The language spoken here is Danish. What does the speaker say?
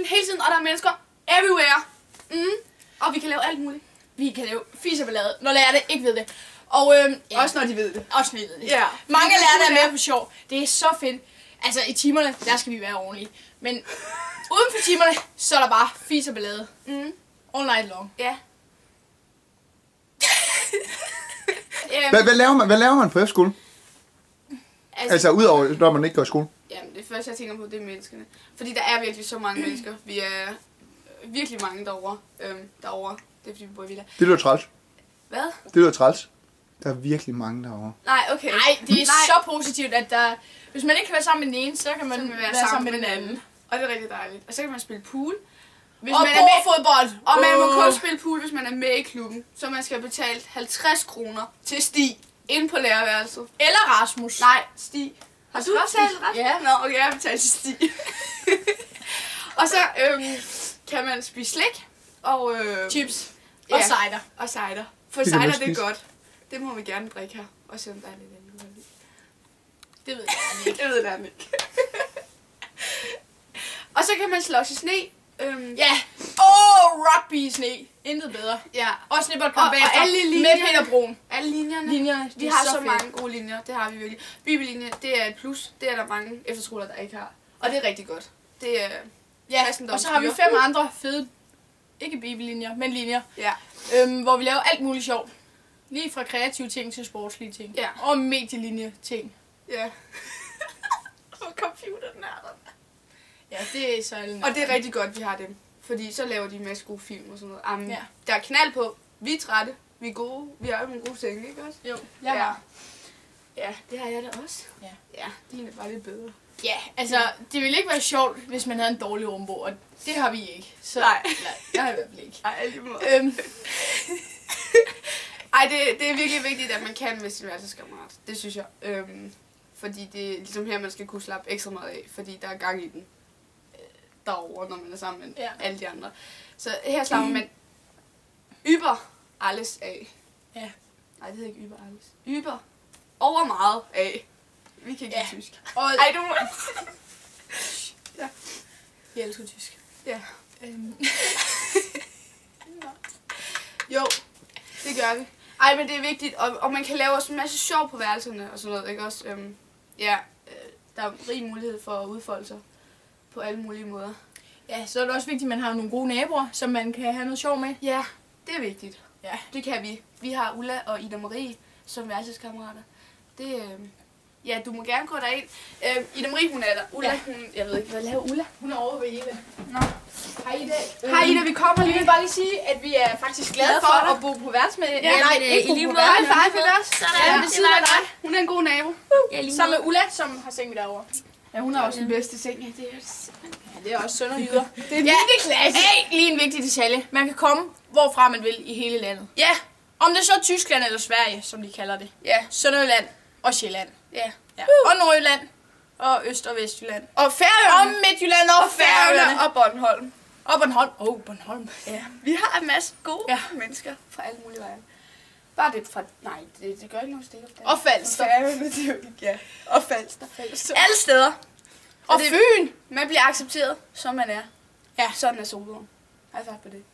hele tiden, og der er mennesker everywhere. Og vi kan lave alt muligt. Vi kan lave fis og ballade, når lærerne ikke ved det. Og også når de ved det. Også når de ved det. Ja. Mange lærere er med på sjov. Det er så fedt. Altså i timerne, der skal vi være ordentlige. Men uden for timerne, så er der bare fis og ballade. All night long. Ja. Hvad laver man på efterskole? Altså udover, når man ikke går i skole? Jamen, det første jeg tænker på, det er menneskene. Fordi der er virkelig så mange mennesker. Vi er virkelig mange derovre. Det er fordi, vi bor i villa. Det lyder træls. Hvad? Det lyder træls. Der er virkelig mange derovre. Nej, okay. Nej, det er så positivt, at der... Hvis man ikke kan være sammen med den ene, så kan man være sammen med den anden. Og det er rigtig dejligt. Og så kan man spille pool. Hvis man er med fodbold. Og man må kun spille pool, hvis man er med i klubben. Så man skal have betalt 50 kroner til Stig inde på lærerværelset. Eller Rasmus. Nej, Stig. Har du betalt Rasmus? Ja. Nå, okay, jeg har betalt til Stig. Og så kan man spise slik. Og chips. Og cider. Og cider. For cider, det er godt. Det må vi gerne drikke her. Og selvom der er lidt andet. Det ved jeg ikke. Det ved jeg ikke. Og så kan man slås i sne. Ja. Rugby i sne. Intet bedre. Ja. Og snibboldkamp bagefter. Og alle linjerne. Med Peter Broen. Alle linjerne. Vi har så mange gode linjer. Det har vi virkelig. Bibellinje, det er et plus. Det er der mange efterskoler, der ikke har. Og det er rigtig godt. Det er... Ja, og så har vi 5 andre fede, ikke bibellinjer, men linjer. Ja. Hvor vi laver alt muligt sjov. Lige fra kreative ting til sportslige ting. Ja. Og medielinje ting. Ja. Og computernørder. Ja, det er så alle. Og det er rigtig godt, vi har dem. Fordi så laver de en masse gode film og sådan noget. Ja. Der er knald på. Vi er trætte. Vi er gode. Vi har jo nogle gode ting, ikke også? Jo. Ja, det har jeg da også. Ja. Ja, dine er bare lidt bedre. Ja, altså, det ville ikke være sjovt, hvis man havde en dårlig rumbo, og det har vi ikke. Så, nej. Jeg har i hvert fald ikke. Nej, lige måde. Ej, det er virkelig vigtigt, at man kan med sin værelseskammerat. Det synes jeg. Fordi det er ligesom her, man skal kunne slappe ekstra meget af, fordi der er gang i den derovre, når man er sammen med alle de andre. Så her slapper man yber alles af. Ja. Nej, det hedder ikke yber alles. Yber over meget af. Vi kan ikke tysk. Ej, du må... Ja. Jeg elsker tysk. Ja. Jo, det gør vi. Ej, men det er vigtigt, og man kan lave også en masse sjov på værelserne og sådan noget, ikke også? Der er rig mulighed for at udfolde sig på alle mulige måder. Ja, så er det også vigtigt, at man har nogle gode naboer, som man kan have noget sjov med. Ja, det er vigtigt. Ja. Det kan vi. Vi har Ulla og Ida Marie som værelseskammerater. Det, ja, du må gerne gå derind. Ida Marie, hun er der. Ulla, hun... Jeg ved ikke, hvad laver Ulla? Hun er over ved Ida. Nå. Hej Ida. Hej Ida, vi kommer lige. Jeg vil bare lige sige, at vi er faktisk glade for at bo på værelse med... Ja, nej, ikke bo på værelse. Hej, Phyllis. Sådan, det siden af dig. Hun er en god nabo. Sammen med Ulla, som har seng derovre. Ja, hun har også den bedste seng. Ja, det er det er også sønderjyder. Det er virkelig klasse. Hey, lige en vigtig detalje. Man kan komme, hvorfra man vil i hele landet. Ja. Om det er så Tyskland eller Sverige, som de kalder det. Ja. Sønderjylland og Sjælland. Ja. Og Nordjylland. Og Øst- og Vestjylland. Og Færøerne. Og Midtjylland og Færøerne. Og Bornholm. Og Bornholm. Bornholm. Ja. Vi har en masse gode mennesker fra alle mulige veje. Bare det fra... Nej, det gør ikke noget sted. Og Falster. Færøerne, det er jo ikke... Ja. Og Falster. Alle steder. Og Fyn. Man bliver accepteret, som man er. Ja. Sådan er Solvågen. Har jeg sagt på det?